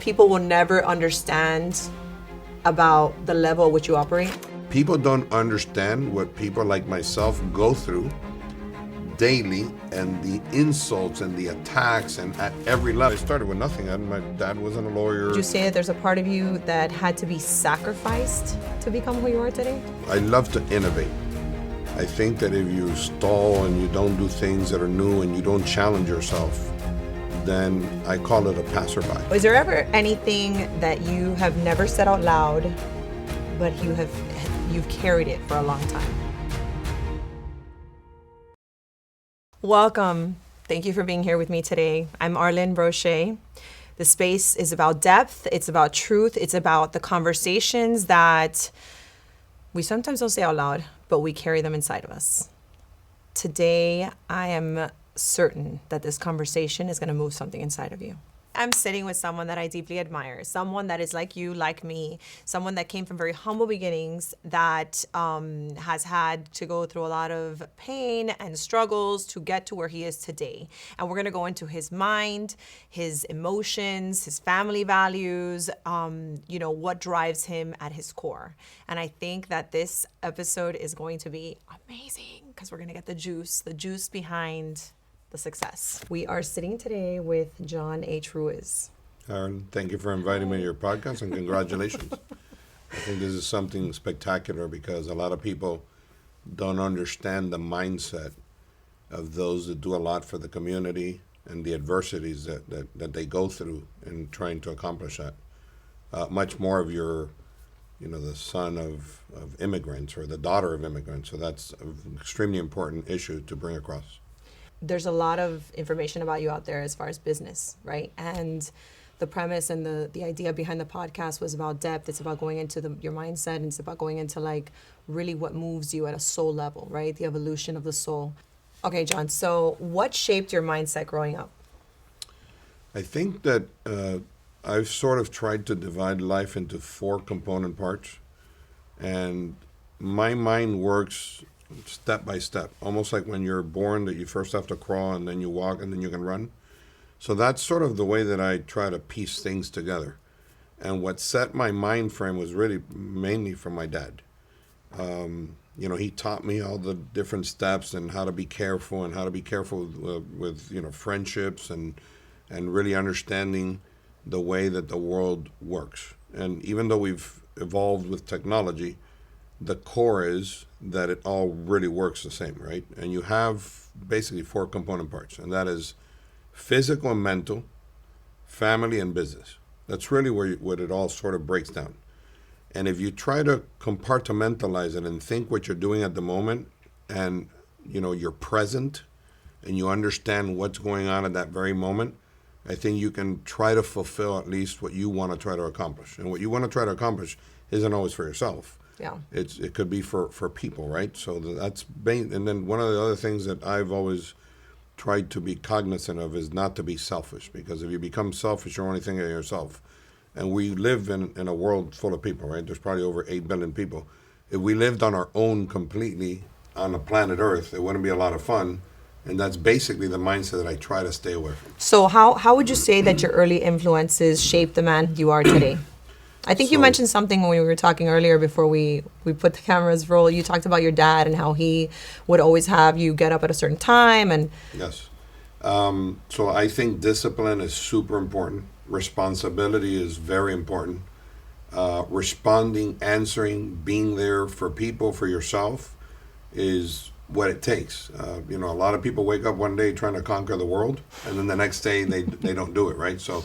People will never understand about the level at which you operate. People don't understand what people like myself go through daily, and the insults and the attacks, and at every level. I started with nothing. My dad wasn't a lawyer. Would you say that there's a part of you that had to be sacrificed to become who you are today? I love to innovate. I think that if you stall and you don't do things that are new and you don't challenge yourself, then I call it a passerby. Is there ever anything that you have never said out loud, but you've carried it for a long time? Welcome. Thank you for being here with me today. I'm Arlyn Broche. The space is about depth. It's about truth. It's about the conversations that we sometimes don't say out loud, but we carry them inside of us. Today, I am certain that this conversation is going to move something inside of you. I'm sitting with someone that I deeply admire, someone that is like you, like me, someone that came from very humble beginnings, that has had to go through a lot of pain and struggles to get to where he is today. And we're going to go into his mind, his emotions, his family values, what drives him at his core. And I think that this episode is going to be amazing because we're going to get the juice behind the success. We are sitting today with John H. Ruiz. Aaron, thank you for inviting me to your podcast, and congratulations. I think this is something spectacular because a lot of people don't understand the mindset of those that do a lot for the community and the adversities that they go through in trying to accomplish that. Much more of your, the son of immigrants or the daughter of immigrants. So that's an extremely important issue to bring across. There's a lot of information about you out there as far as business, right? And the premise and the idea behind the podcast was about depth. It's about going into your mindset, and it's about going into really what moves you at a soul level, right? The evolution of the soul. Okay, John, so what shaped your mindset growing up? I think that I've sort of tried to divide life into 4 component parts, and my mind works step by step, almost like when you're born, that you first have to crawl and then you walk and then you can run. So that's sort of the way that I try to piece things together. And what set my mind frame was really mainly from my dad. He taught me all the different steps and how to be careful with friendships and really understanding the way that the world works. And even though we've evolved with technology, the core is that it all really works the same, right? And you have basically 4 component parts, and that is physical and mental, family and business. That's really what it all sort of breaks down. And if you try to compartmentalize it and think what you're doing at the moment, and you're present and you understand what's going on at that very moment, I think you can try to fulfill at least what you want to try to accomplish. And what you want to try to accomplish isn't always for yourself. Yeah. It could be for people, right? So that's and then one of the other things that I've always tried to be cognizant of is not to be selfish, because if you become selfish, you're only thinking of yourself. And we live in a world full of people, right? There's probably over 8 billion people. If we lived on our own completely on the planet Earth, it wouldn't be a lot of fun. And that's basically the mindset that I try to stay away from. So how would you say that your early influences shaped the man you are today? I think you mentioned something when we were talking earlier before we put the cameras roll. You talked about your dad and how he would always have you get up at a certain time. And yes. So I think discipline is super important. Responsibility is very important. Responding, answering, being there for people, for yourself is what it takes. A lot of people wake up one day trying to conquer the world, and then the next day they don't do it, right? So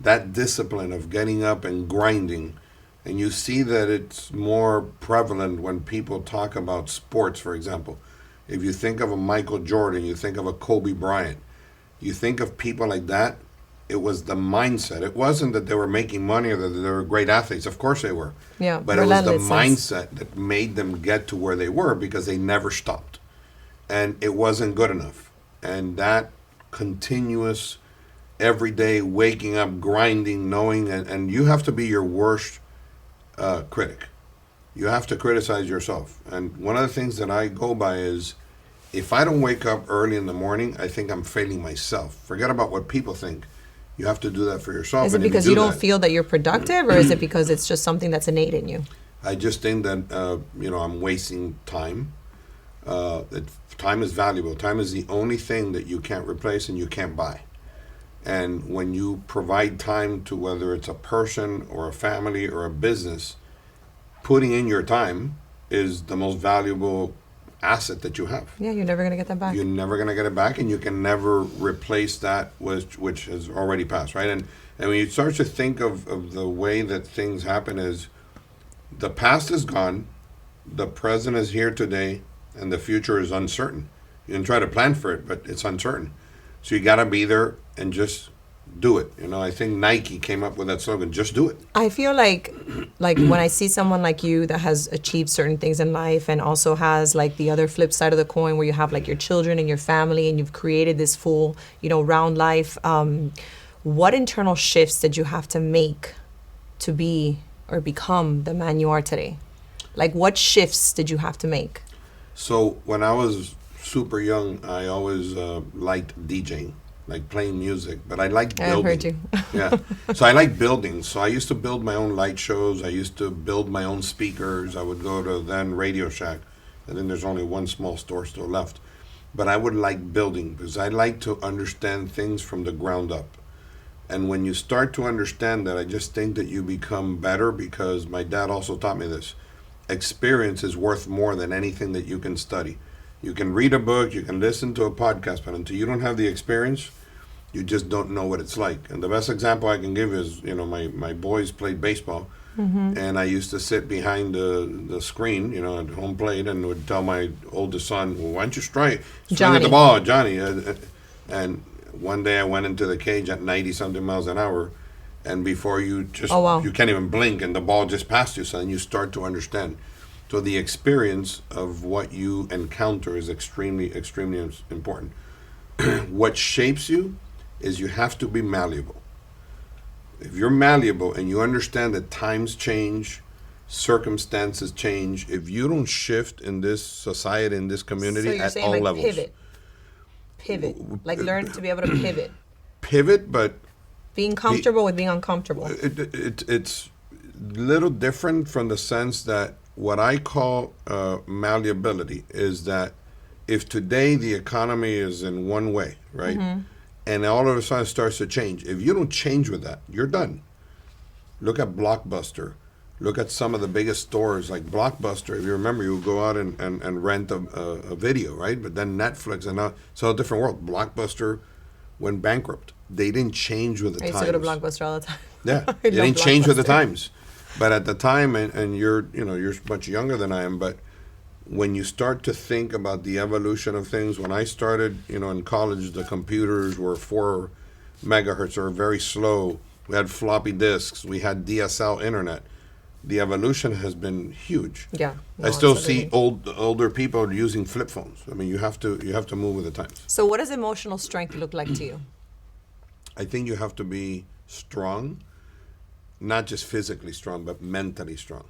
that discipline of getting up and grinding, and you see that it's more prevalent when people talk about sports, for example. If you think of a Michael Jordan, you think of a Kobe Bryant, you think of people like that, it was the mindset. It wasn't that they were making money or that they were great athletes. Of course they were. Yeah, but it was the mindset that made them get to where they were, because they never stopped. And it wasn't good enough. And that continuous every day waking up, grinding, knowing, and you have to be your worst critic. You have to criticize yourself. And one of the things that I go by is, if I don't wake up early in the morning, I think I'm failing myself. Forget about what people think. You have to do that for yourself. Is it And if because do you don't that, feel that you're productive, or is it because it's just something that's innate in you? I just think that I'm wasting time. Time is valuable. Time is the only thing that you can't replace and you can't buy. And when you provide time to whether it's a person or a family or a business, putting in your time is the most valuable asset that you have. Yeah, you're never gonna get that back. You're never going to get it back, and you can never replace that which has already passed, right? And when you start to think of the way that things happen is the past is gone, the present is here today, and the future is uncertain. You can try to plan for it, but it's uncertain. So you got to be there and just do it. I think Nike came up with that slogan, just do it. I feel like when I see someone like you that has achieved certain things in life and also has like the other flip side of the coin where you have like your children and your family and you've created this full, round life, what internal shifts did you have to make to be or become the man you are today? Like what shifts did you have to make? So when I was super young, I always liked DJing, like playing music, but I liked building. I've heard you. Yeah. So I like building. So I used to build my own light shows. I used to build my own speakers. I would go to then Radio Shack. And then there's only one small store still left. But I would like building because I like to understand things from the ground up. And when you start to understand that, I just think that you become better because my dad also taught me this. Experience is worth more than anything that you can study. You can read a book, you can listen to a podcast, but until you don't have the experience, you just don't know what it's like. And the best example I can give is, my boys played baseball, and I used to sit behind the screen, at home plate, and would tell my oldest son, well, why don't you swing at the ball, Johnny? And one day I went into the cage at 90-something miles an hour, and before you you can't even blink, and the ball just passed you, so then you start to understand. So the experience of what you encounter is extremely, extremely important. What shapes you is you have to be malleable. If you're malleable and you understand that times change, circumstances change, if you don't shift in this society, in this community, so you're at saying all like levels. Pivot. Like learn to be able to pivot. Pivot, but being comfortable with being uncomfortable. It's a little different from the sense that what I call malleability is that if today the economy is in one way, right, and all of a sudden it starts to change, if you don't change with that, you're done. Look at Blockbuster. Look at some of the biggest stores like Blockbuster. If you remember, you would go out and rent a video, right? But then Netflix and it's all a different world. Blockbuster went bankrupt. They didn't change with the times. I used to go to Blockbuster all the time. Yeah, they didn't change with the times. But at the time, and you're much younger than I am, but when you start to think about the evolution of things, when I started, in college, the computers were 4 megahertz or very slow. We had floppy disks. We had DSL internet. The evolution has been huge. Yeah. I still see older people using flip phones. I mean, you have to move with the times. So what does emotional strength look like to you? I think you have to be strong. Not just physically strong, but mentally strong.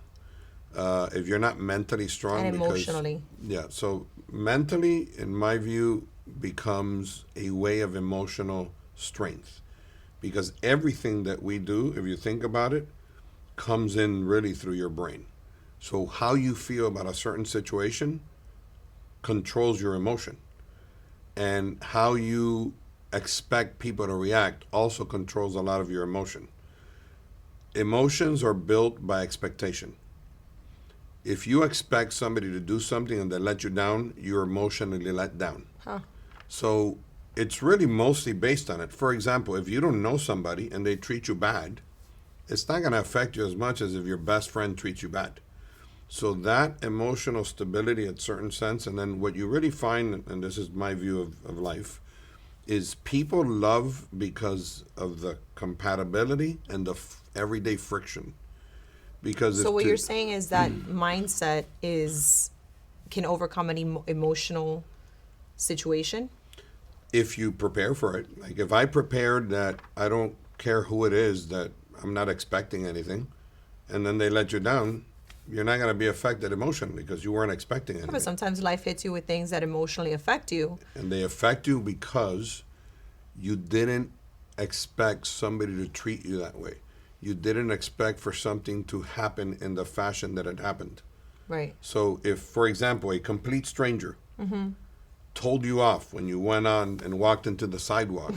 If you're not mentally strong, and emotionally. So mentally, in my view, becomes a way of emotional strength. Because everything that we do, if you think about it, comes in really through your brain. So how you feel about a certain situation controls your emotion. And how you expect people to react also controls a lot of your emotion. Emotions are built by expectation. If you expect somebody to do something and they let you down, you're emotionally let down. So it's really mostly based on it. For example, if you don't know somebody and they treat you bad, it's not going to affect you as much as if your best friend treats you bad. So that emotional stability at certain sense, and then what you really find, and this is my view of life, is people love because of the compatibility and the everyday friction. Because so what you're saying is that mindset can overcome an emotional situation? If you prepare for it. Like if I prepared that I don't care who it is, that I'm not expecting anything, and then they let you down, you're not going to be affected emotionally because you weren't expecting anything. But sometimes life hits you with things that emotionally affect you. And they affect you because you didn't expect somebody to treat you that way. You didn't expect for something to happen in the fashion that it happened. Right. So if, for example, a complete stranger told you off when you went on and walked into the sidewalk,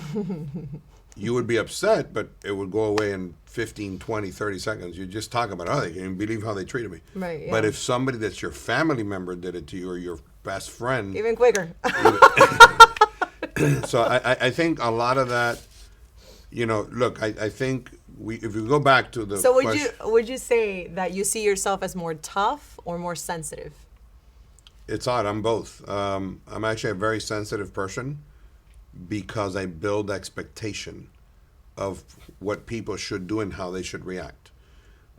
you would be upset, but it would go away in 15, 20, 30 seconds. You just talk about, oh, they can't believe how they treated me. Right. Yeah. But if somebody that's your family member did it to you, or your best friend, Even quicker. so I think a lot of that, look, I think if we go back to the So question, would you say that you see yourself as more tough or more sensitive? it's odd. I'm both. I'm actually a very sensitive person because I build expectation of what people should do and how they should react.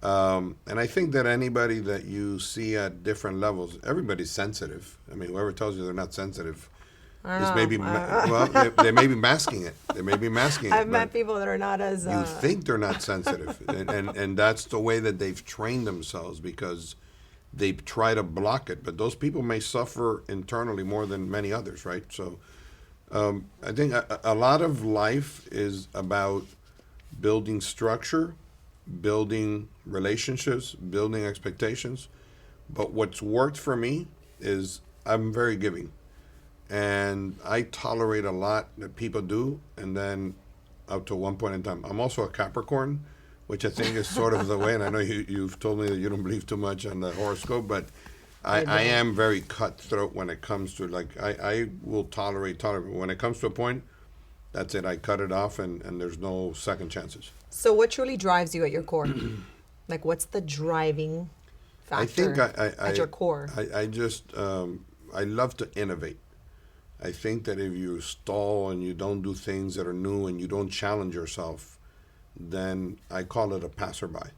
And I think that anybody that you see at different levels, everybody's sensitive. I mean, whoever tells you they're not sensitive is maybe, they may be masking it. They may be masking it. I've met people that are not as... You think they're not sensitive. and that's the way that they've trained themselves because they try to block it. But those people may suffer internally more than many others, right? So I think a lot of life is about building structure, building relationships, building expectations. But what's worked for me is I'm very giving. And I tolerate a lot that people do, and then up to one point in time. I'm also a Capricorn, which I think is sort of the way, and I know you've told me that you don't believe too much on the horoscope, but I am very cutthroat when it comes to, like, I will tolerate. When it comes to a point, that's it. I cut it off, and there's no second chances. So what truly drives you at your core? Like, what's the driving factor I think at your core? I just, I love to innovate. I think that if you stall and you don't do things that are new and you don't challenge yourself, then I call it a passerby.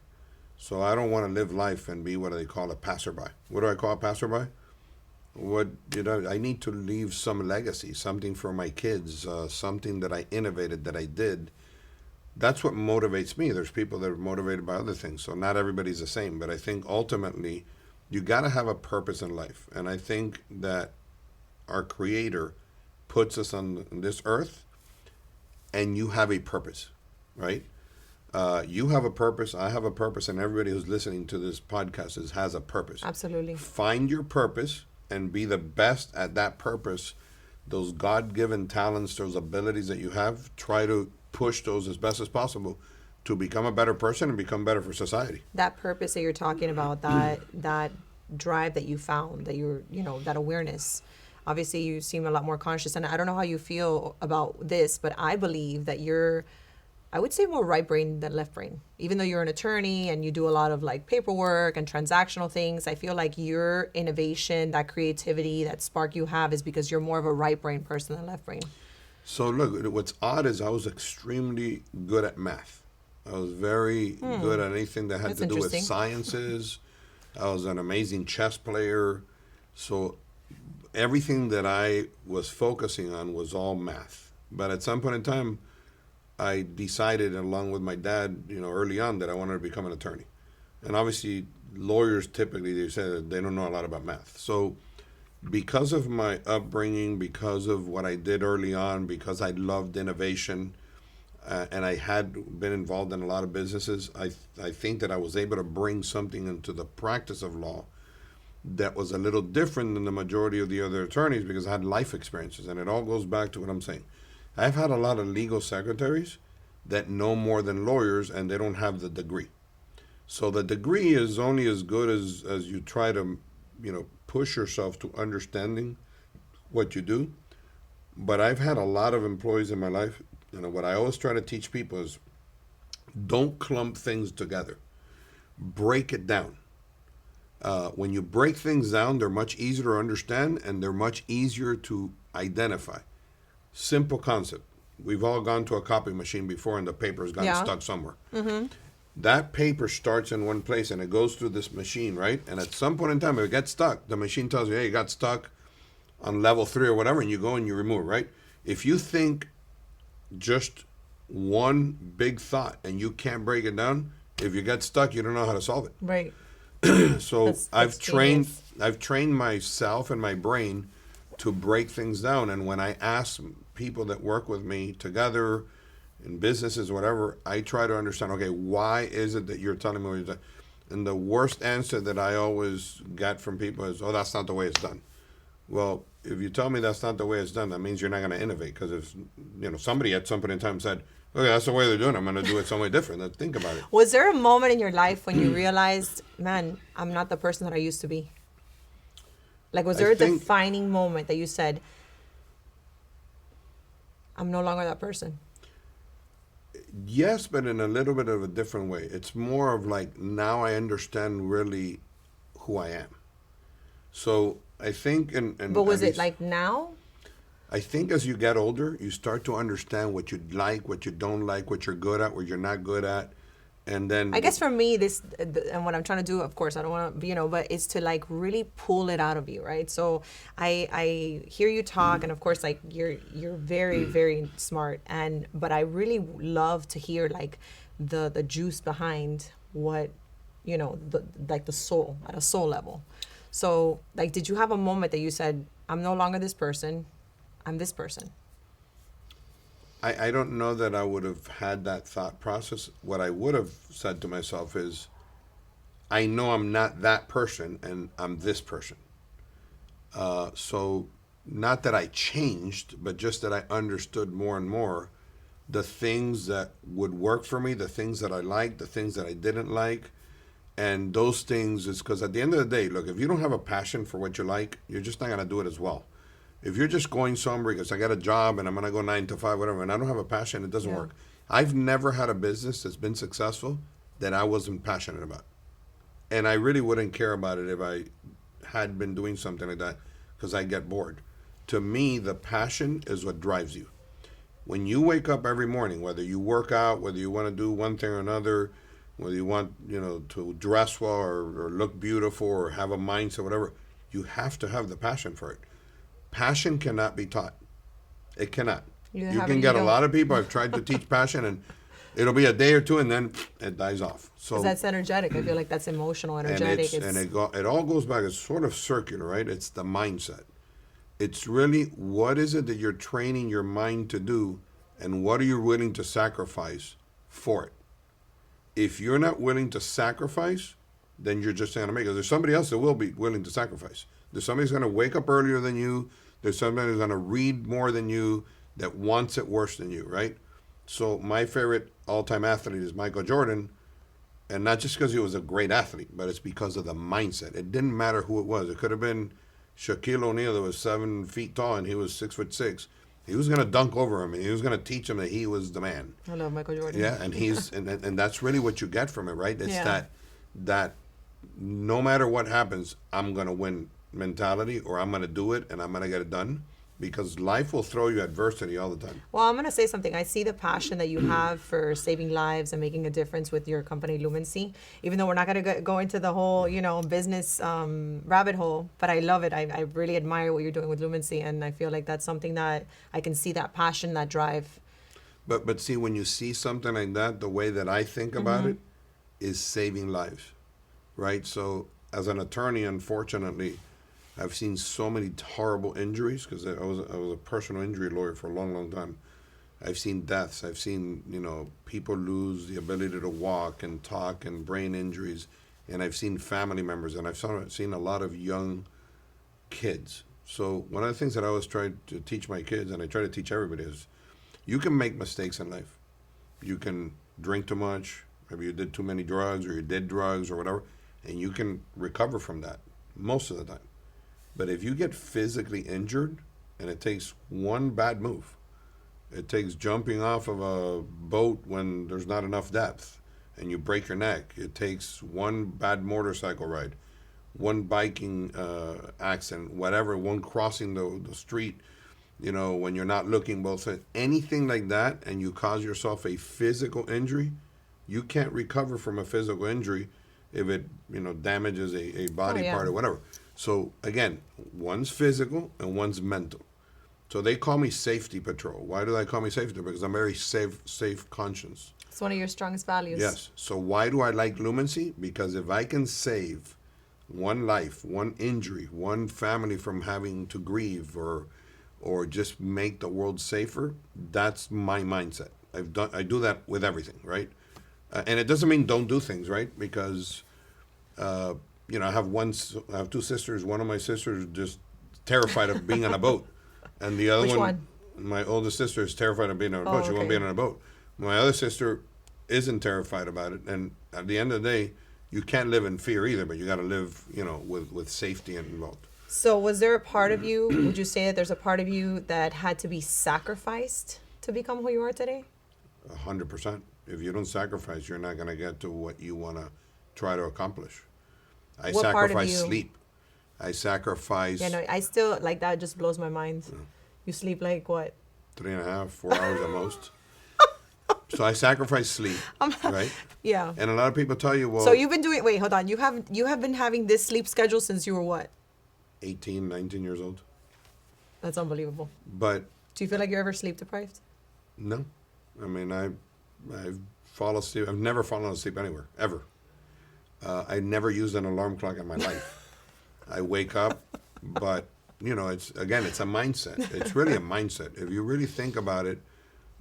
So I don't want to live life and be what they call a passerby. What do I call a passerby? I need to leave some legacy, something for my kids, something that I innovated, that I did. That's what motivates me. There's people that are motivated by other things, so not everybody's the same. But I think ultimately, you got to have a purpose in life. And I think that our Creator puts us on this earth, and you have a purpose, right? You have a purpose, I have a purpose, and everybody who's listening to this podcast has a purpose. Absolutely. Find your purpose and be the best at that purpose. Those God-given talents, those abilities that you have, try to push those as best as possible to become a better person and become better for society. That purpose that you're talking about, that drive that you found, that you're, that awareness. Obviously, you seem a lot more conscious, and I don't know how you feel about this, but I believe that you're, I would say, more right brain than left brain. Even though you're an attorney and you do a lot of like paperwork and transactional things, I feel like your innovation, that creativity, that spark you have is because you're more of a right brain person than left brain. So look, what's odd is I was extremely good at math. I was very good at anything that had to do with sciences. I was an amazing chess player. So everything that I was focusing on was all math. But at some point in time, I decided, along with my dad, early on, that I wanted to become an attorney. And obviously, lawyers typically, they say that they don't know a lot about math. So because of my upbringing, because of what I did early on, because I loved innovation, and I had been involved in a lot of businesses, I think that I was able to bring something into the practice of law that was a little different than the majority of the other attorneys because I had life experiences. And it all goes back to what I'm saying. I've had a lot of legal secretaries that know more than lawyers, and they don't have the degree. So the degree is only as good as you try to, push yourself to understanding what you do. But I've had a lot of employees in my life, what I always try to teach people is don't clump things together. Break it down. When you break things down, they're much easier to understand, and they're much easier to identify. Simple concept. We've all gone to a copy machine before, and the paper's gotten stuck somewhere. Mm-hmm. That paper starts in one place, and it goes through this machine, right? And at some point in time, if it gets stuck, the machine tells you, hey, you got stuck on level 3 or whatever, and you go and you remove it, right? If you think just one big thought and you can't break it down, if you get stuck, you don't know how to solve it. Right. So I've trained myself and my brain to break things down. And when I ask people that work with me together, in businesses, whatever, I try to understand, okay, why is it that you're telling me what you're doing? And the worst answer that I always get from people is, oh, that's not the way it's done. Well, if you tell me that's not the way it's done, that means you're not going to innovate. Because if somebody at some point in time said, okay, that's the way they're doing it, I'm going to do it some way different. Let's think about it. Was there a moment in your life when you realized, man, I'm not the person that I used to be? Like, was there a defining moment that you said, I'm no longer that person? Yes, but in a little bit of a different way. It's more of like, now I understand really who I am. So I think, but was it like now? I think as you get older, you start to understand what you like, what you don't like, what you're good at, what you're not good at. And then I guess for me, this and what I'm trying to do, of course, I don't want to, but it's to like really pull it out of you, right? So I hear you talk, and of course, like you're very very smart, but I really love to hear like the juice behind what, like the soul at a soul level. So like, did you have a moment that you said, I'm no longer this person, I'm this person? I don't know that I would have had that thought process. What I would have said to myself is, I know I'm not that person and I'm this person. So not that I changed, but just that I understood more and more the things that would work for me, the things that I liked, the things that I didn't like. And those things is because at the end of the day, look, if you don't have a passion for what you like, you're just not going to do it as well. If you're just going somewhere because I got a job and I'm going to go 9 to 5, whatever, and I don't have a passion, it doesn't work. I've never had a business that's been successful that I wasn't passionate about. And I really wouldn't care about it if I had been doing something like that because I get bored. To me, the passion is what drives you. When you wake up every morning, whether you work out, whether you want to do one thing or another, whether you want, to dress well or look beautiful or have a mindset, whatever, you have to have the passion for it. Passion cannot be taught. It cannot. You can get a lot of people. I've tried to teach passion, and it'll be a day or two, and then it dies off. So that's energetic. I feel like that's emotional, energetic. And it all goes back. It's sort of circular, right? It's the mindset. It's really, what is it that you're training your mind to do, and what are you willing to sacrifice for it? If you're not willing to sacrifice, then you're just not going to make it. There's somebody else that will be willing to sacrifice. There's somebody who's going to wake up earlier than you. There's somebody who's going to read more than you, that wants it worse than you, right? So my favorite all-time athlete is Michael Jordan, and not just because he was a great athlete, but it's because of the mindset. It didn't matter who it was. It could have been Shaquille O'Neal that was 7 feet tall and he was 6'6". He was going to dunk over him, and he was going to teach him that he was the man. I love Michael Jordan. Yeah, and and that's really what you get from it, right? It's that no matter what happens, I'm going to win mentality, or I'm going to do it and I'm going to get it done, because life will throw you adversity all the time. Well, I'm going to say something. I see the passion that you have for saving lives and making a difference with your company, Luminsea, even though we're not going to go into the whole, business rabbit hole, but I love it. I really admire what you're doing with Luminsea, and I feel like that's something that I can see that passion, that drive. But see, when you see something like that, the way that I think about it is saving lives, right? So as an attorney, unfortunately, I've seen so many horrible injuries because I was a personal injury lawyer for a long, long time. I've seen deaths. I've seen, people lose the ability to walk and talk, and brain injuries. And I've seen family members, and I've seen a lot of young kids. So one of the things that I always try to teach my kids, and I try to teach everybody, is you can make mistakes in life. You can drink too much, maybe you did too many drugs, or you did drugs or whatever, and you can recover from that most of the time. But if you get physically injured, and it takes one bad move, it takes jumping off of a boat when there's not enough depth and you break your neck, it takes one bad motorcycle ride, one biking accident, whatever, one crossing the street, when you're not looking both sides, anything like that, and you cause yourself a physical injury, you can't recover from a physical injury if it, damages a body part or whatever. So again, one's physical and one's mental. So they call me safety patrol. Why do they call me safety patrol? Because I'm very safe conscience. It's one of your strongest values. Yes. So why do I like Luminsea? Because if I can save one life, one injury, one family from having to grieve or just make the world safer, that's my mindset. I do that with everything, right? And it doesn't mean don't do things, right? Because I have two sisters. One of my sisters just terrified of being on a boat, and the other Which one? my oldest sister, is terrified of being on a boat. Oh, She won't okay. be on a boat. My other sister isn't terrified about it, and at the end of the day, you can't live in fear either. But you got to live, with safety involved. So was there a part of you, would you say that there's a part of you that had to be sacrificed to become who you are today? 100%. If you don't sacrifice, you're not going to get to what you want to try to accomplish. I What part of sacrifice you? sleep. I sacrifice Yeah, no, I still, like, that just blows my mind. You sleep like what? 3.5, 4 hours at most. So I sacrifice sleep, right? Yeah. And a lot of people tell you, well, So you've been doing, wait, hold on. You have been having this sleep schedule since you were what? 18, 19 years old. That's unbelievable. But Do you feel like you're ever sleep deprived? no, I mean, I fall asleep. I've never fallen asleep anywhere, ever. I never used an alarm clock in my life. I wake up, but, it's a mindset. It's really a mindset. If you really think about it,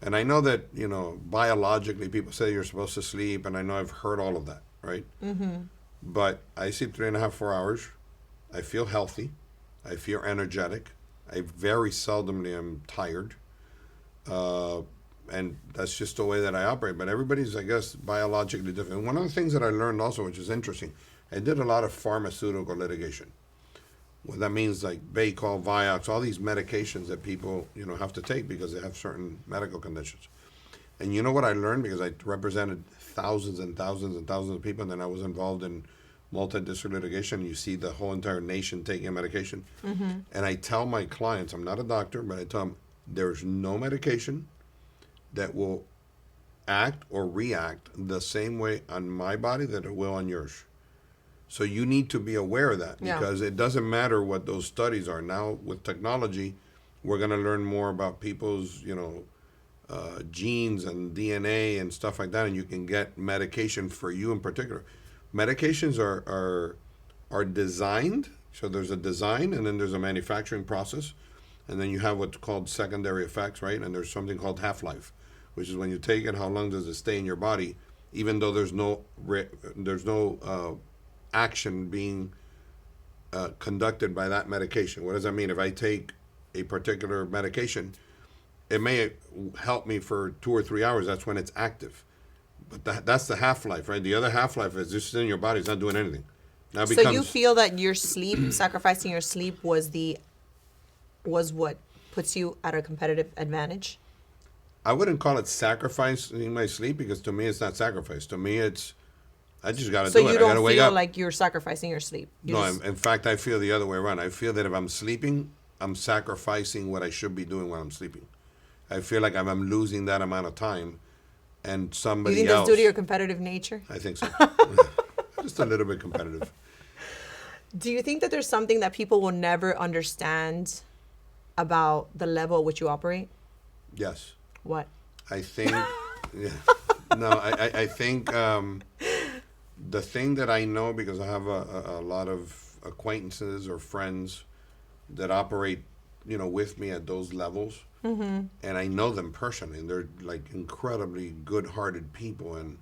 and I know that, biologically people say you're supposed to sleep, and I know I've heard all of that, right? Mm-hmm. But I sleep 3.5, 4 hours. I feel healthy. I feel energetic. I very seldomly am tired. And that's just the way that I operate. But everybody's, I guess, biologically different. One of the things that I learned also, which is interesting, I did a lot of pharmaceutical litigation. Well, that means like Baycol, Vioxx, all these medications that people, have to take because they have certain medical conditions. And you know what I learned? Because I represented thousands and thousands and thousands of people, and then I was involved in multi-district litigation. You see the whole entire nation taking a medication. Mm-hmm. And I tell my clients, I'm not a doctor, but I tell them there's no medication that will act or react the same way on my body that it will on yours. So you need to be aware of that because it doesn't matter what those studies are. Now with technology, we're going to learn more about people's, genes and DNA and stuff like that, and you can get medication for you in particular. Medications are designed, so there's a design and then there's a manufacturing process, and then you have what's called secondary effects, right? And there's something called half-life, which is when you take it, how long does it stay in your body, even though there's no action being conducted by that medication. What does that mean? If I take a particular medication, it may help me for 2 or 3 hours. That's when it's active. But that's the half-life, right? The other half-life is just in your body. It's not doing anything. Now So you feel that your sleep, sacrificing your sleep was what puts you at a competitive advantage? I wouldn't call it sacrificing my sleep because to me it's not sacrifice. To me it's, I just got to do it. So you I got to don't wake feel up. like you're sacrificing your sleep? In fact, I feel the other way around. I feel that if I'm sleeping, I'm sacrificing what I should be doing when I'm sleeping. I feel like I'm losing that amount of time, and somebody You think else. that's due to your competitive nature? I think so. Just a little bit competitive. Do you think that there's something that people will never understand about the level at which you operate? Yes. What? I think. Yeah. No, I think the thing that I know, because I have a lot of acquaintances or friends that operate, with me at those levels, and I know them personally, and they're like incredibly good-hearted people, and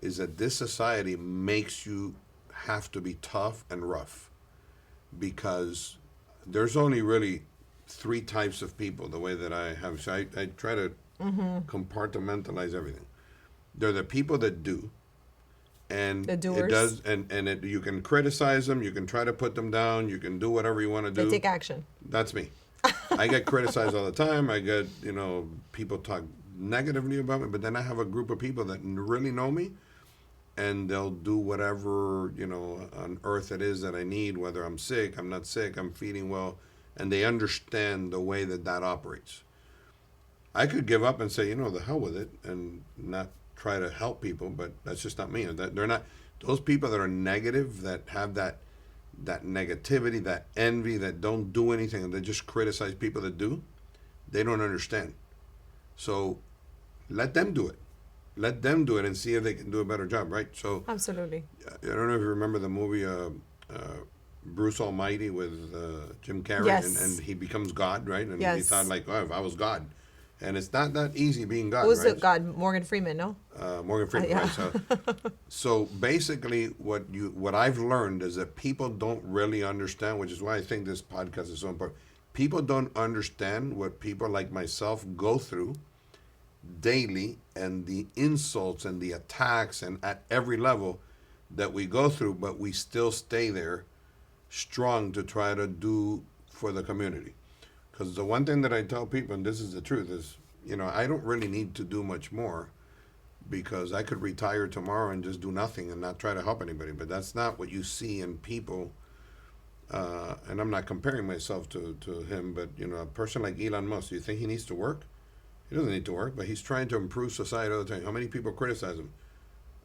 is that this society makes you have to be tough and rough, because there's only really 3 types of people the way that I have. So I try to compartmentalize everything. They're the people that do, and The doers. it does, and you can criticize them, you can try to put them down, you can do whatever you want to do. They take action. That's me. I get criticized all the time. I get, people talk negatively about me, but then I have a group of people that really know me, and they'll do whatever, on earth it is that I need, whether I'm sick, I'm not sick, I'm feeling well, and they understand the way that operates. I could give up and say, the hell with it, and not try to help people, but that's just not me. They're not those people that are negative, that have that negativity, that envy, that don't do anything, and they just criticize people that do. They don't understand. So let them do it. Let them do it and see if they can do a better job, right? So Absolutely. I don't know if you remember the movie Bruce Almighty with Jim Carrey, Yes. and he becomes God, right? And he Yes. thought like, oh, if I was God. And it's not that easy being God, Who's right? the God? Morgan Freeman, no? Morgan Freeman, Yeah. right? So basically, what I've learned is that people don't really understand, which is why I think this podcast is so important. People don't understand what people like myself go through daily, and the insults and the attacks, and at every level that we go through, but we still stay there strong to try to do for the community. Because the one thing that I tell people, and this is the truth, is, I don't really need to do much more, because I could retire tomorrow and just do nothing and not try to help anybody. But that's not what you see in people. And I'm not comparing myself to him, but, a person like Elon Musk, do you think he needs to work? He doesn't need to work, but he's trying to improve society all the time. How many people criticize him?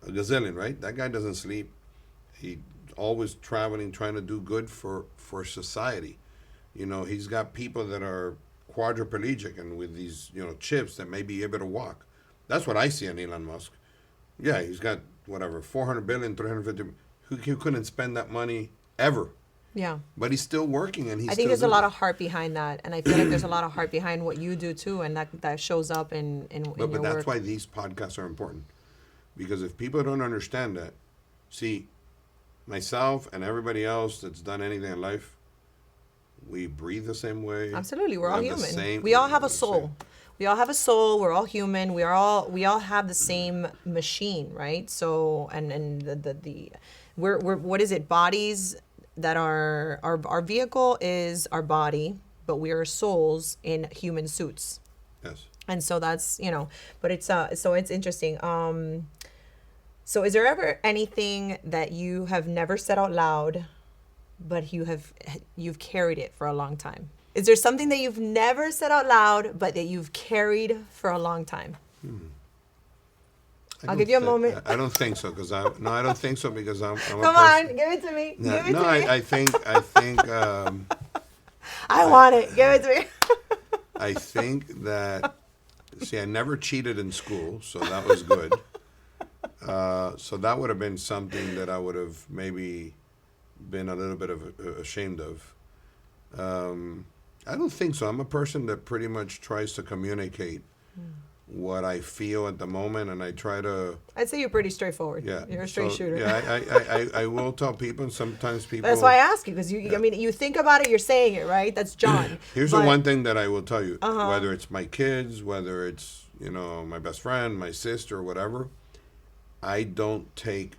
A gazillion, right? That guy doesn't sleep. He's always traveling, trying to do good for society. He's got people that are quadriplegic and with these, chips that may be able to walk. That's what I see in Elon Musk. Yeah, he's got, whatever, 400 billion, 350. He couldn't spend that money ever. Yeah. But he's still working, and I think there's a lot of heart behind that, and I feel like there's a lot of heart behind what you do too, and that shows up in your work. But that's why these podcasts are important, because if people don't understand that, see, myself and everybody else that's done anything in life, we breathe the same way. Absolutely, we're all human. We all have a soul. We all have a soul. We're all human. We all have the same machine, right? So and we're what is it? Bodies that are our vehicle is our body, but we are souls in human suits. Yes. And so that's but it's so it's interesting. So is there ever anything that you have never said out loud, but you've carried it for a long time? Is there something that you've never said out loud, but that you've carried for a long time? I'll give you a moment. I don't think so, because I don't think so, because I'm Come on, give it to me. No, give it to me. I think I want it. Give it to me. I think that, see, I never cheated in school, so that was good. So that would have been something that I would have maybe been a little bit ashamed of. I don't think so. I'm a person that pretty much tries to communicate what I feel at the moment, and I try to... I'd say you're pretty straightforward. Yeah. You're a straight shooter. Yeah, I will tell people, and sometimes people... That's why I ask you, because I mean, you think about it, you're saying it, right? That's John. Here's the one thing that I will tell you, whether it's my kids, whether it's, my best friend, my sister, whatever, I don't take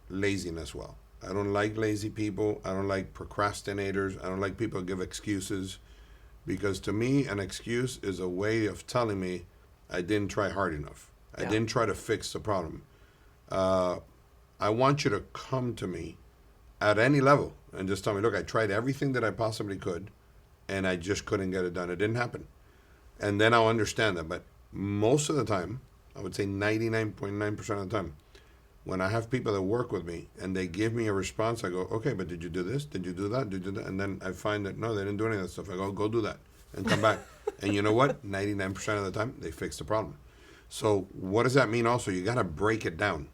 laziness well. I don't like lazy people. I don't like procrastinators. I don't like people who give excuses, because to me, an excuse is a way of telling me I didn't try hard enough. I didn't try to fix the problem. I want you to come to me at any level and just tell me, look, I tried everything that I possibly could, and I just couldn't get it done. It didn't happen. And then I'll understand that. But most of the time, I would say 99.9% of the time, when I have people that work with me and they give me a response, I go, okay, but did you do this? Did you do that? Did you do that? And then I find that, no, they didn't do any of that stuff. I go do that and come back. And you know what? 99% of the time, they fix the problem. So what does that mean also? You got to break it down.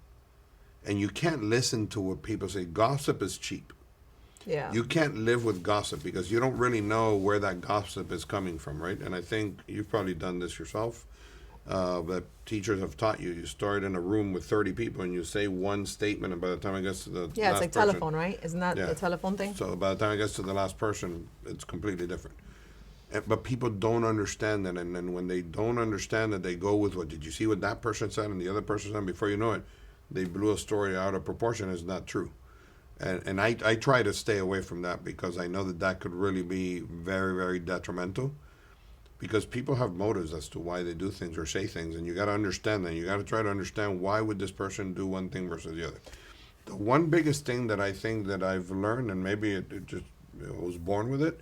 And you can't listen to what people say. Gossip is cheap. Yeah. You can't live with gossip, because you don't really know where that gossip is coming from, right? And I think you've probably done this yourself. But teachers have taught you. You start in a room with 30 people and you say one statement, and by the time it gets to the Yeah, last it's like person, telephone, right? Isn't that the telephone thing? So by the time it gets to the last person, it's completely different. But people don't understand that, and then when they don't understand that, they go with what did you see what that person said and the other person said. Before you know it, they blew a story out of proportion. It's not true. And I try to stay away from that, because I know that could really be very, very detrimental, because people have motives as to why they do things or say things, and you got to understand that. You got to try to understand, why would this person do one thing versus the other. The one biggest thing that I think that I've learned, and maybe it just I was born with it,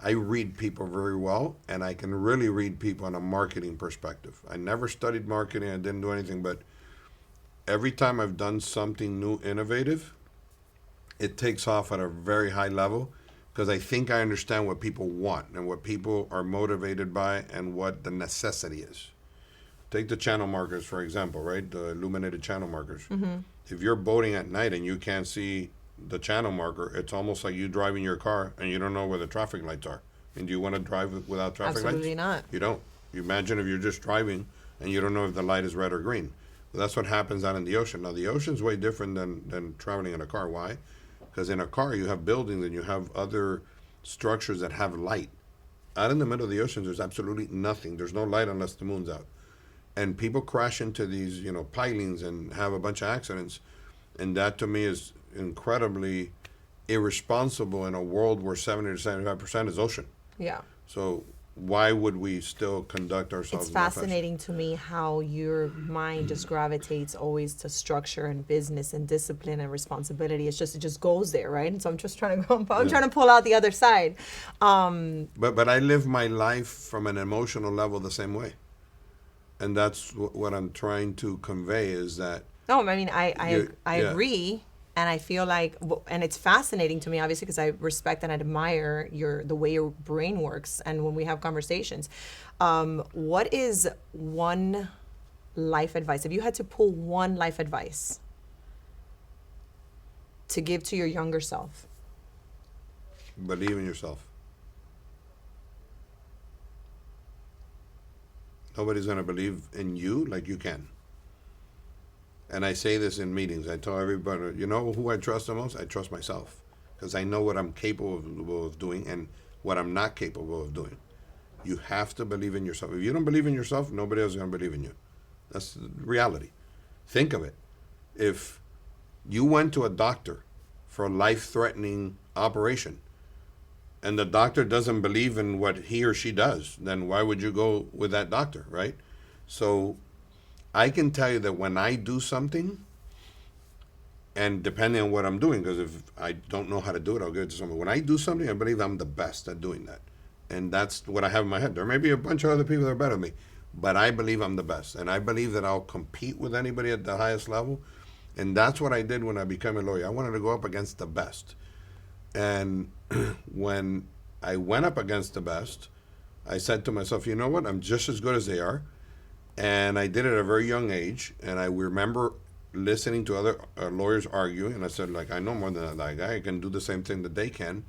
I read people very well, and I can really read people on a marketing perspective. I never studied marketing. I didn't do anything, but every time I've done something new, innovative, it takes off at a very high level, because I think I understand what people want and what people are motivated by and what the necessity is. Take the channel markers, for example, right? The illuminated channel markers. Mm-hmm. If you're boating at night and you can't see the channel marker, it's almost like you driving your car and you don't know where the traffic lights are. And do you want to drive without traffic lights? Absolutely not. You don't. You imagine if you're just driving and you don't know if the light is red or green. Well, that's what happens out in the ocean. Now, the ocean's way different than traveling in a car. Why? Because in a car, you have buildings and you have other structures that have light. Out in the middle of the ocean, there's absolutely nothing. There's no light unless the moon's out. And people crash into these, pilings and have a bunch of accidents. And that, to me, is incredibly irresponsible in a world where 70 to 75% is ocean. Yeah. So why would we still conduct ourselves It's in that fashion? fascinating to me how your mind just gravitates always to structure and business and discipline and responsibility. It just goes there, right? And so I'm just trying to trying to pull out the other side. But I live my life from an emotional level the same way, and that's what I'm trying to convey is that. No, I mean I Yeah. agree, and I feel like, and it's fascinating to me, obviously, because I respect and admire the way your brain works, and when we have conversations. What is one life advice? If you had to pull one life advice to give to your younger self? Believe in yourself. Nobody's going to believe in you like you can. And I say this in meetings. I tell everybody, you know who I trust the most? I trust myself. Because I know what I'm capable of doing and what I'm not capable of doing. You have to believe in yourself. If you don't believe in yourself, nobody else is going to believe in you. That's the reality. Think of it. If you went to a doctor for a life-threatening operation, and the doctor doesn't believe in what he or she does, then why would you go with that doctor, right? So I can tell you that when I do something, and depending on what I'm doing, because if I don't know how to do it, I'll give it to someone. When I do something, I believe I'm the best at doing that. And that's what I have in my head. There may be a bunch of other people that are better than me, but I believe I'm the best. And I believe that I'll compete with anybody at the highest level. And that's what I did when I became a lawyer. I wanted to go up against the best. And when I went up against the best, I said to myself, you know what? I'm just as good as they are. And I did it at a very young age. And I remember listening to other lawyers arguing. And I said, I know more than that guy. I can do the same thing that they can.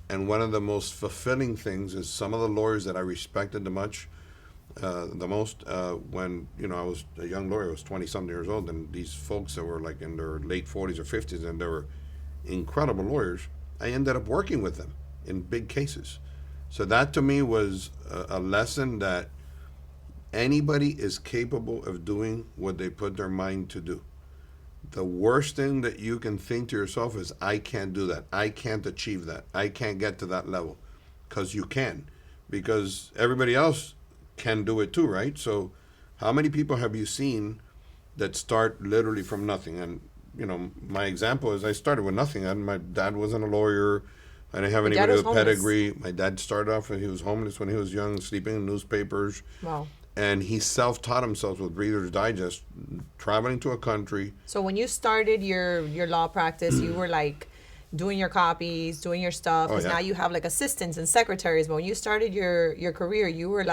And one of the most fulfilling things is some of the lawyers that I respected the most, when, I was a young lawyer, I was 20-something years old, and these folks that were in their late 40s or 50s, and they were incredible lawyers, I ended up working with them in big cases. So that to me was a lesson that anybody is capable of doing what they put their mind to do. The worst thing that you can think to yourself is, I can't do that. I can't achieve that. I can't get to that level. Because you can. Because everybody else can do it too, right? So how many people have you seen that start literally from nothing? And, my example is I started with nothing. My dad wasn't a lawyer. I didn't have anybody with a pedigree. My dad started off, he was homeless when he was young, sleeping in newspapers. Wow. And he self-taught himself with Reader's Digest, traveling to a country. So when you started your law practice, you were doing your copies, doing your stuff. Because now you have assistants and secretaries. But when you started your career, you were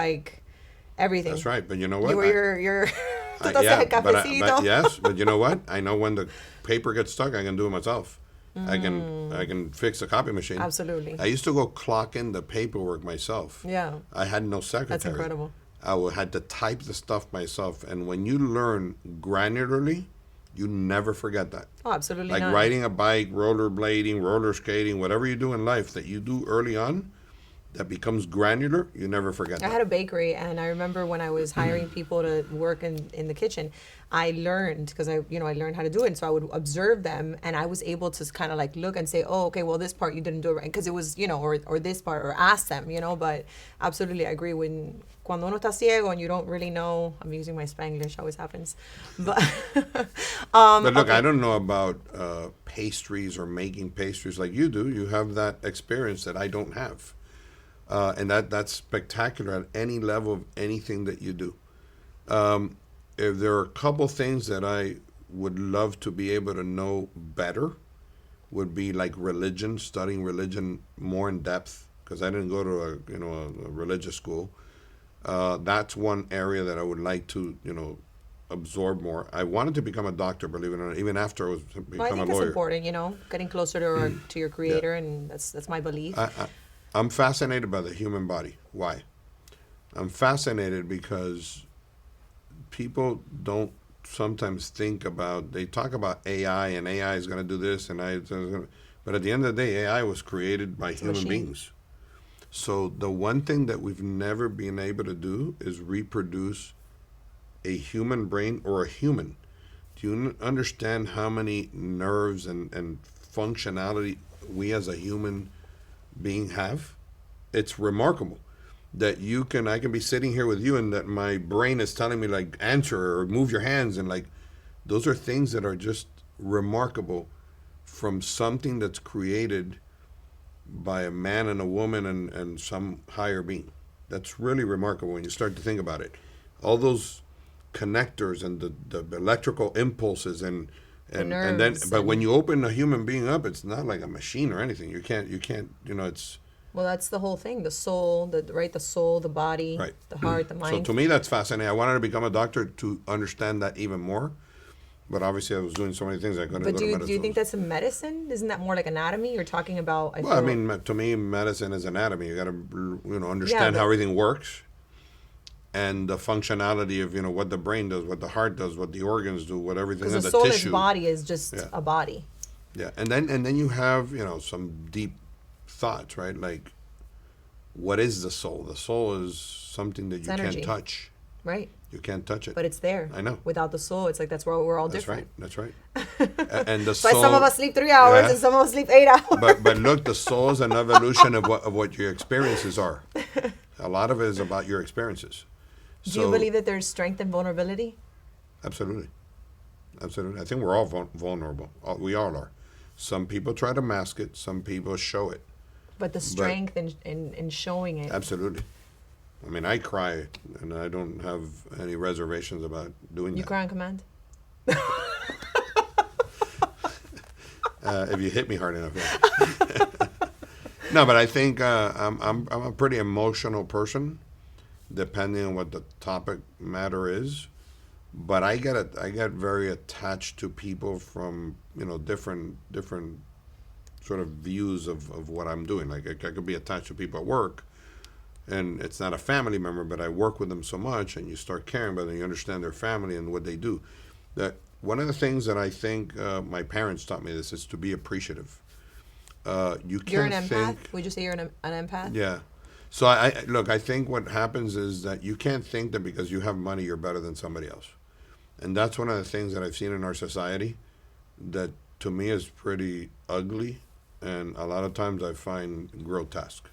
everything. That's right. But you know what? You were your yes, but you know what? I know when the paper gets stuck, I can do it myself. I can fix the copy machine. Absolutely. I used to go clock in the paperwork myself. Yeah. I had no secretary. That's incredible. I had to type the stuff myself. And when you learn granularly, you never forget that. Oh, absolutely not. Riding a bike, rollerblading, roller skating, whatever you do in life that you do early on, that becomes granular, you never forget that. I had a bakery, and I remember when I was hiring people to work in the kitchen, I learned, because I learned how to do it, and so I would observe them, and I was able to kind of look and say, oh, okay, well, this part you didn't do it right, because it was, or this part, or ask them, but absolutely, I agree. Cuando uno está ciego and you don't really know, I'm using my Spanglish, always happens, but but look, okay. I don't know about pastries or making pastries like you do. You have that experience that I don't have. And that's spectacular at any level of anything that you do. If there are a couple things that I would love to be able to know better, would be religion, studying religion more in depth, because I didn't go to a religious school. That's one area that I would like to absorb more. I wanted to become a doctor, believe it or not, even after I was become a lawyer. I think that's important, getting closer to your creator, and that's my belief. I'm fascinated by the human body. Why? I'm fascinated because people don't sometimes think about, they talk about AI and AI is going to do this and but at the end of the day, AI was created by human machine. beings. So the one thing that we've never been able to do is reproduce a human brain or a human. Do you understand how many nerves and functionality we as a human being have? It's remarkable that I can be sitting here with you and that my brain is telling me like answer or move your hands, and like those are things that are just remarkable from something that's created by a man and a woman and some higher being. That's really remarkable when you start to think about it. All those connectors and the electrical impulses and then but when you open a human being up, it's not like a machine or anything. You can't it's Well, that's the whole thing. The soul, the soul, the body, right. the heart, the mind. So to me, that's fascinating. I wanted to become a doctor to understand that even more. But obviously, I was doing so many things I couldn't go to medicine. Do you think that's a medicine? Isn't that more like anatomy? You're talking about. Well, I mean, to me, medicine is anatomy. You got to, understand how everything works, and the functionality of what the brain does, what the heart does, what the organs do, what everything. Because the soulless tissue. body is just a body. Yeah, and then you have some deep thoughts, right? Like, what is the soul? The soul is something that you can't touch. Right. You can't touch it. But it's there. I know. Without the soul, it's like that's where we're all different. That's right. And the soul. But some of us sleep 3 hours and some of us sleep 8 hours. But look, the soul is an evolution of what your experiences are. A lot of it is about your experiences. Do you believe that there's strength in vulnerability? Absolutely. I think we're all vulnerable. We all are. Some people try to mask it. Some people show it. But the strength in showing it. Absolutely. I mean, I cry, and I don't have any reservations about doing that. You cry on command? If you hit me hard enough, yeah. No, but I think I'm a pretty emotional person, depending on what the topic matter is. But I get very attached to people from different sort of views of what I'm doing. Like I could be attached to people at work, and it's not a family member, but I work with them so much, and you start caring about them, you understand their family and what they do. That one of the things that I think my parents taught me this is to be appreciative. You're an empath? Would you say you're an empath? Yeah. So I think what happens is that you can't think that because you have money you're better than somebody else. And that's one of the things that I've seen in our society that to me is pretty ugly, and a lot of times I find grotesque.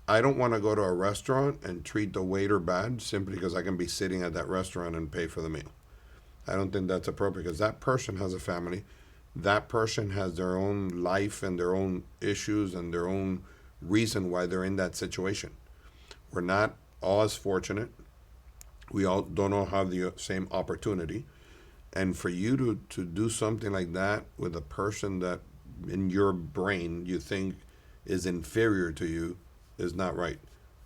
I don't want to go to a restaurant and treat the waiter bad simply because I can be sitting at that restaurant and pay for the meal. I don't think that's appropriate because that person has a family. That person has their own life and their own issues and their own reason why they're in that situation. We're not all as fortunate. We all don't all have the same opportunity. And for you to do something like that with a person that in your brain you think is inferior to you is not right.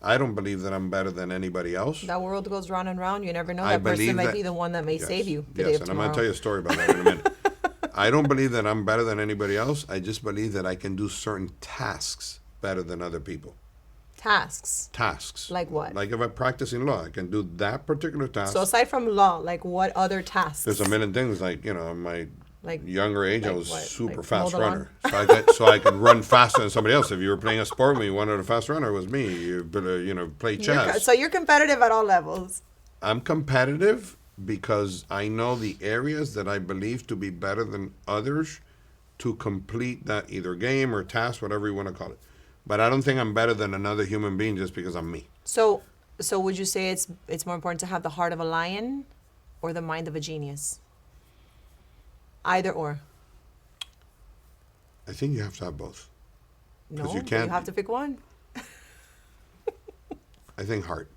I don't believe that I'm better than anybody else. That world goes round and round. You never know. That person might be the one that may save you the day of and tomorrow. I'm going to tell you a story about that in a minute. I don't believe that I'm better than anybody else. I just believe that I can do certain tasks better than other people. Tasks. Like what? Like if I'm practicing law, I can do that particular task. So aside from law, like what other tasks? There's a million things. Like, in my younger age, I was super fast runner. So I could run faster than somebody else. If you were playing a sport and you wanted a fast runner, it was me. You play chess. So you're competitive at all levels. I'm competitive because I know the areas that I believe to be better than others to complete that either game or task, whatever you want to call it. But I don't think I'm better than another human being just because I'm me. So would you say it's more important to have the heart of a lion or the mind of a genius? Either or. I think you have to have both. No, you have to pick one. I think heart.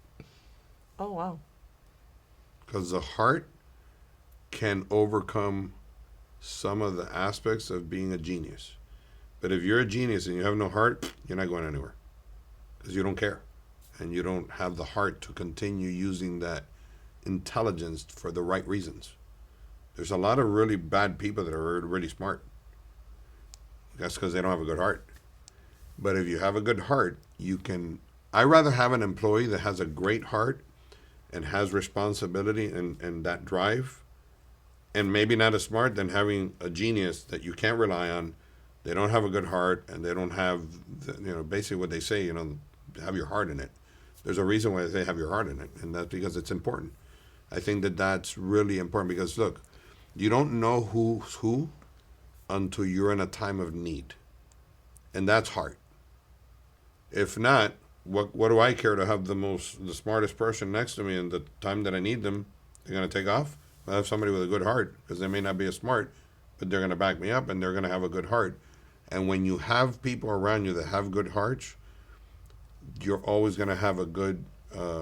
Oh, wow. Because the heart can overcome some of the aspects of being a genius. But if you're a genius and you have no heart, you're not going anywhere. Because you don't care. And you don't have the heart to continue using that intelligence for the right reasons. There's a lot of really bad people that are really smart. That's because they don't have a good heart. But if you have a good heart, you can I rather have an employee that has a great heart and has responsibility and that drive, and maybe not as smart, than having a genius that you can't rely on. They don't have a good heart, and they don't have, basically what they say, have your heart in it. There's a reason why they have your heart in it, and that's because it's important. I think that that's really important because, look, you don't know who's who until you're in a time of need, and that's heart. If not, what do I care to have the smartest person next to me, and the time that I need them, they're going to take off? I have somebody with a good heart, because they may not be as smart, but they're going to back me up, and they're going to have a good heart. And when you have people around you that have good hearts, you're always going to have a good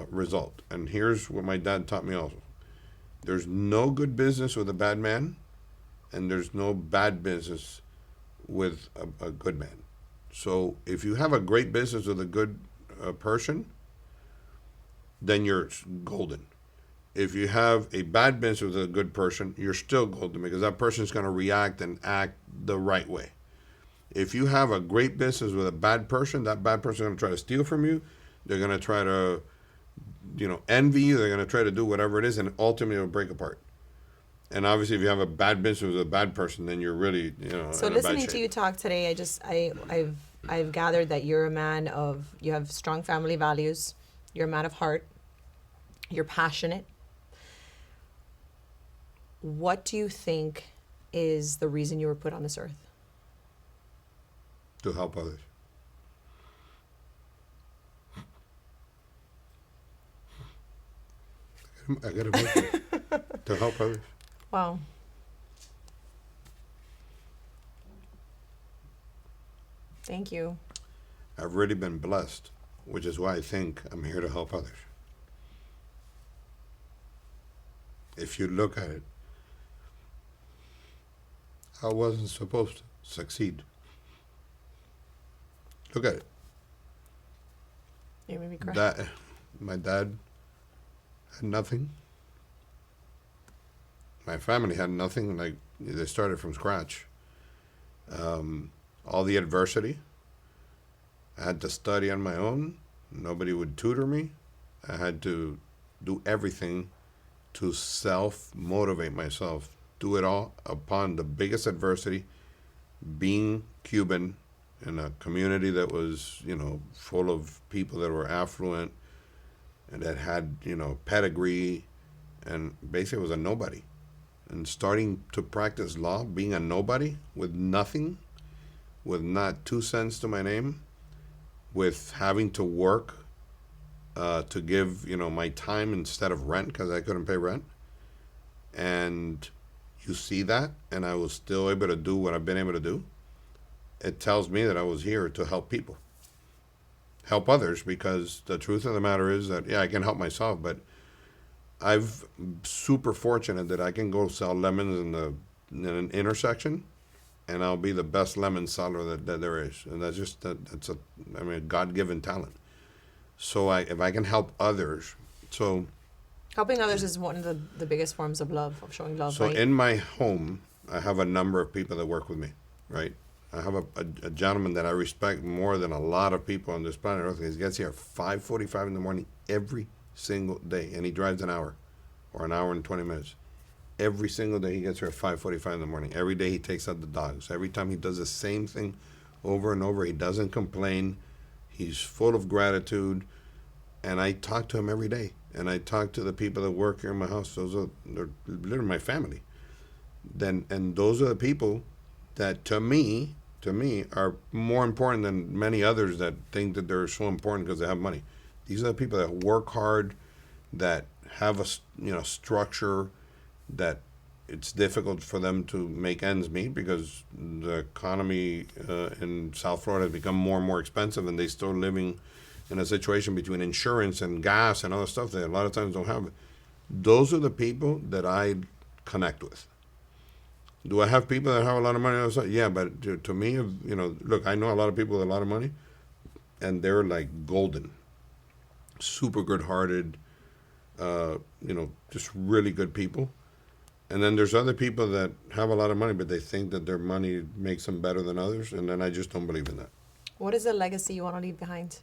result. And here's what my dad taught me also. There's no good business with a bad man, and there's no bad business with a good man. So if you have a great business with a good person, then you're golden. If you have a bad business with a good person, you're still golden, because that person is going to react and act the right way. If you have a great business with a bad person, that bad person is going to try to steal from you. They're going to try to, envy you. They're going to try to do whatever it is, and ultimately it'll break apart. And obviously, if you have a bad business with a bad person, then you're really, So in a listening bad shape. to you talk today, I've gathered that you're a man you have strong family values. You're a man of heart. You're passionate. What do you think is the reason you were put on this earth? To help others. I got to make it. To help others. Wow. Thank you. I've really been blessed, which is why I think I'm here to help others. If you look at it, I wasn't supposed to succeed. Look at it. You made me cry. My dad had nothing. My family had nothing. Like, they started from scratch. All the adversity. I had to study on my own. Nobody would tutor me. I had to do everything to self-motivate myself. Do it all upon the biggest adversity, being Cuban in a community that was, full of people that were affluent and that had, pedigree, and basically was a nobody. And starting to practice law, being a nobody with nothing, with not 2 cents to my name, with having to work to give, my time instead of rent, because I couldn't pay rent. And you see that, and I was still able to do what I've been able to do. It tells me that I was here to help people, help others, because the truth of the matter is that, I can help myself, but I've super fortunate that I can go sell lemons in an intersection, and I'll be the best lemon seller that there is. And that's just, that's a God-given talent. So if I can help others, so... Helping others is one of the biggest forms of love, of showing love, So right? in my home, I have a number of people that work with me, right? I have a gentleman that I respect more than a lot of people on this planet Earth. He gets here at 5:45 in the morning every single day, and he drives an hour or an hour and 20 minutes. Every single day he gets here at 5:45 in the morning. Every day he takes out the dogs. Every time he does the same thing over and over. He doesn't complain. He's full of gratitude. And I talk to him every day. And I talk to the people that work here in my house. They're literally my family. And those are the people that to me are more important than many others that think that they're so important because they have money. These are the people that work hard, that have a structure, that it's difficult for them to make ends meet because the economy in South Florida has become more and more expensive, and they still living in a situation between insurance and gas and other stuff that a lot of times don't have. Those are the people that I connect with. Do I have people that have a lot of money? Yeah, but to me, look, I know a lot of people with a lot of money, and they're like golden, super good-hearted, just really good people. And then there's other people that have a lot of money, but they think that their money makes them better than others, and then I just don't believe in that. What is the legacy you want to leave behind?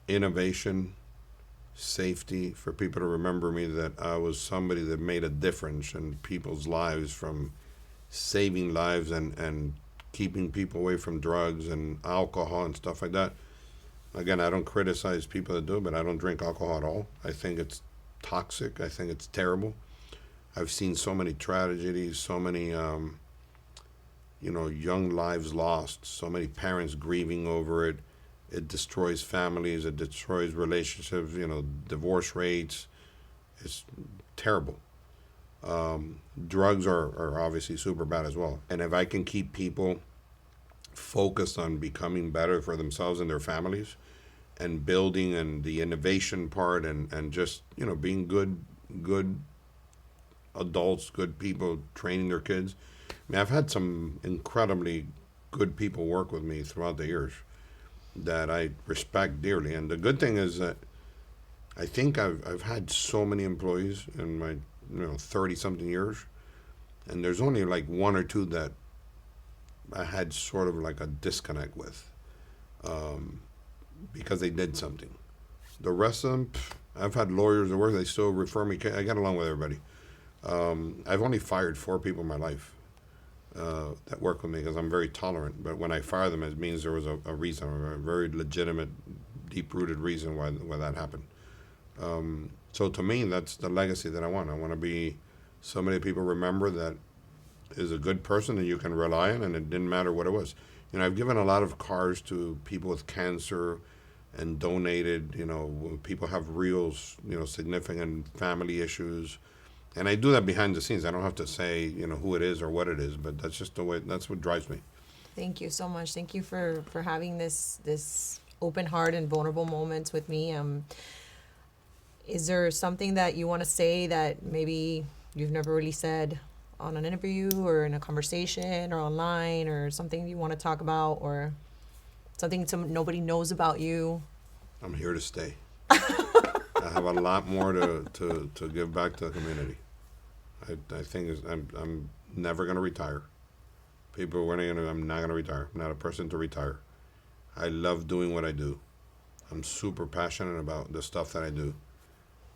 Innovation, safety, for people to remember me that I was somebody that made a difference in people's lives, from saving lives and keeping people away from drugs and alcohol and stuff like that. Again, I don't criticize people that do it, but I don't drink alcohol at all. I think it's toxic. I think it's terrible. I've seen so many tragedies, so many, young lives lost, so many parents grieving over it. It destroys families. It destroys relationships. Divorce rates. It's terrible. Drugs are obviously super bad as well. And if I can keep people focused on becoming better for themselves and their families, and building and the innovation part, and just being good adults, good people, training their kids. I mean, I've had some incredibly good people work with me throughout the years that I respect dearly. And the good thing is that I think I've had so many employees in my 30 something years, and there's only like one or two that I had sort of like a disconnect with, because they did something. The rest of them, I've had lawyers that work, they still refer me. I get along with everybody. I've only fired 4 people in my life that work with me because I'm very tolerant. But when I fire them, it means there was a reason, a very legitimate, deep-rooted reason why that happened. So to me, that's the legacy that I want. I want to be somebody people remember that is a good person and you can rely on, and it didn't matter what it was. I've given a lot of cars to people with cancer and donated, when people have real, significant family issues. And I do that behind the scenes. I don't have to say, who it is or what it is, but that's just the way, that's what drives me. Thank you so much. Thank you for having this open heart and vulnerable moments with me. Is there something that you want to say that maybe you've never really said on an interview or in a conversation or online, or something you want to talk about, or something nobody knows about you? I'm here to stay. I have a lot more to give back to the community. I think I'm never going to retire. People are wondering, I'm not going to retire. I'm not a person to retire. I love doing what I do. I'm super passionate about the stuff that I do.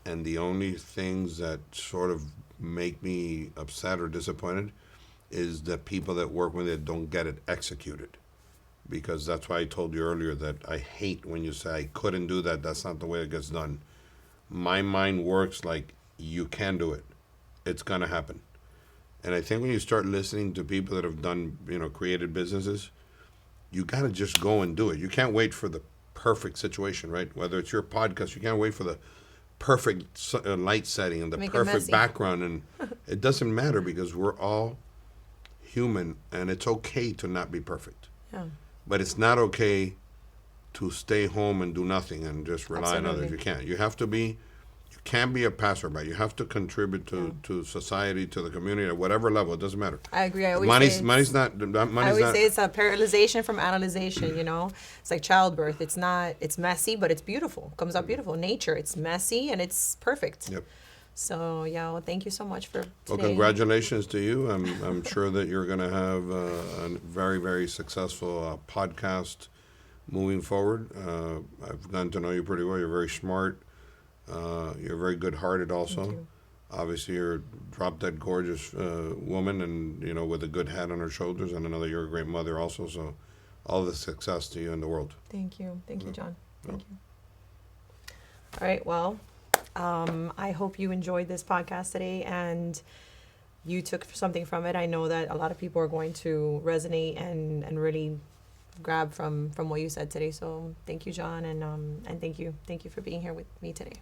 And the only things that sort of make me upset or disappointed is the people that work with it don't get it executed. Because that's why I told you earlier that I hate when you say I couldn't do that. That's not the way it gets done. My mind works like you can do it. It's going to happen. And I think when you start listening to people that have done, created businesses, you got to just go and do it. You can't wait for the perfect situation, right? Whether it's your podcast, you can't wait for the perfect light setting and the perfect background. And it doesn't matter, because we're all human, and it's okay to not be perfect. Yeah. But it's not okay to stay home and do nothing and just rely on others. You can't. You can't be a passerby. You have to contribute to society, to the community, at whatever level. It doesn't matter. I agree. I always say it's a paralyzation from analyzation, It's like childbirth. It's messy, but it's beautiful. It comes out beautiful. Nature, it's messy and it's perfect. Yep. So, well, thank you so much for today. Well, congratulations to you. I'm sure that you're going to have a very, very successful podcast moving forward. I've gotten to know you pretty well. You're very smart. You're very good-hearted also. Thank you. Obviously, you're a drop-dead gorgeous woman, and, with a good head on her shoulders, and you're a great mother also. So all the success to you in the world. Thank you. Thank you, John. Thank you. All right, well, I hope you enjoyed this podcast today and you took something from it. I know that a lot of people are going to resonate and really grab from what you said today. So thank you, John, and thank you for being here with me today.